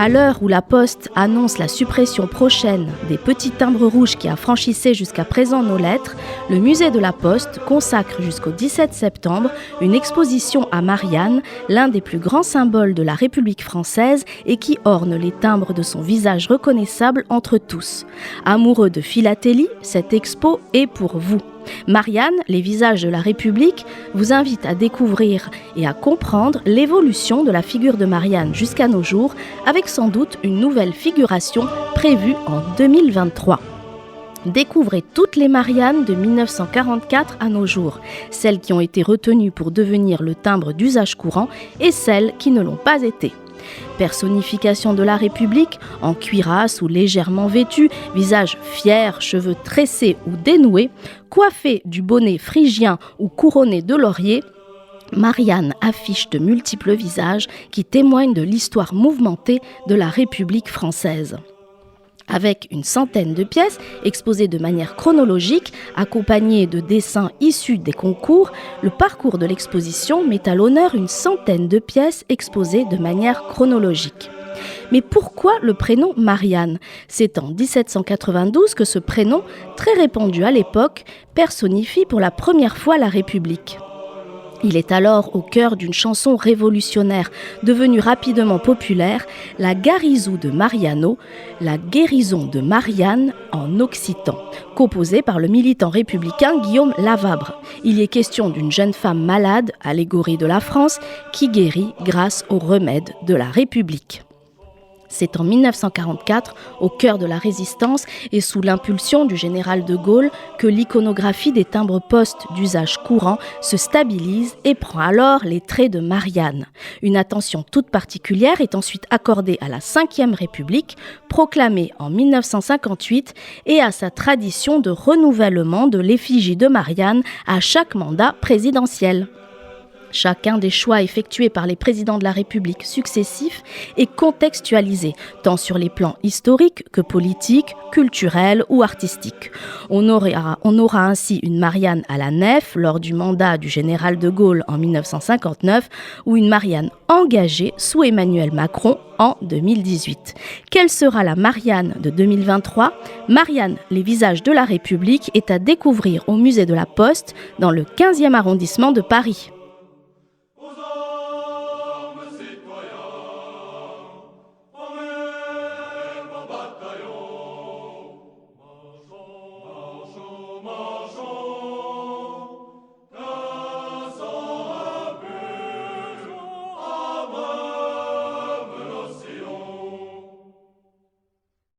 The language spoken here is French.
À l'heure où la Poste annonce la suppression prochaine des petits timbres rouges qui affranchissaient jusqu'à présent nos lettres, le musée de la Poste consacre jusqu'au 17 septembre une exposition à Marianne, l'un des plus grands symboles de la République française et qui orne les timbres de son visage reconnaissable entre tous. Amoureux de philatélie, cette expo est pour vous. Marianne, les visages de la République, vous invite à découvrir et à comprendre l'évolution de la figure de Marianne jusqu'à nos jours, avec sans doute une nouvelle figuration prévue en 2023. Découvrez toutes les Mariannes de 1944 à nos jours, celles qui ont été retenues pour devenir le timbre d'usage courant et celles qui ne l'ont pas été. Personnification de la République, en cuirasse ou légèrement vêtue, visage fier, cheveux tressés ou dénoués, coiffée du bonnet phrygien ou couronnée de laurier, Marianne affiche de multiples visages qui témoignent de l'histoire mouvementée de la République française. Avec une centaine de pièces exposées de manière chronologique, accompagnées de dessins issus des concours, le parcours de l'exposition met à l'honneur une centaine de pièces exposées de manière chronologique. Mais pourquoi le prénom Marianne ? C'est en 1792 que ce prénom, très répandu à l'époque, personnifie pour la première fois la République. Il est alors au cœur d'une chanson révolutionnaire, devenue rapidement populaire, la Garizou de Mariano, la guérison de Marianne en occitan, composée par le militant républicain Guillaume Lavabre. Il y est question d'une jeune femme malade, allégorie de la France, qui guérit grâce aux remèdes de la République. C'est en 1944, au cœur de la résistance et sous l'impulsion du général de Gaulle, que l'iconographie des timbres-poste d'usage courant se stabilise et prend alors les traits de Marianne. Une attention toute particulière est ensuite accordée à la Ve République, proclamée en 1958, et à sa tradition de renouvellement de l'effigie de Marianne à chaque mandat présidentiel. Chacun des choix effectués par les présidents de la République successifs est contextualisé, tant sur les plans historiques que politiques, culturels ou artistiques. On aura ainsi une Marianne à la nef lors du mandat du général de Gaulle en 1959 ou une Marianne engagée sous Emmanuel Macron en 2018. Quelle sera la Marianne de 2023 ? Marianne, les visages de la République est à découvrir au musée de la Poste dans le 15e arrondissement de Paris.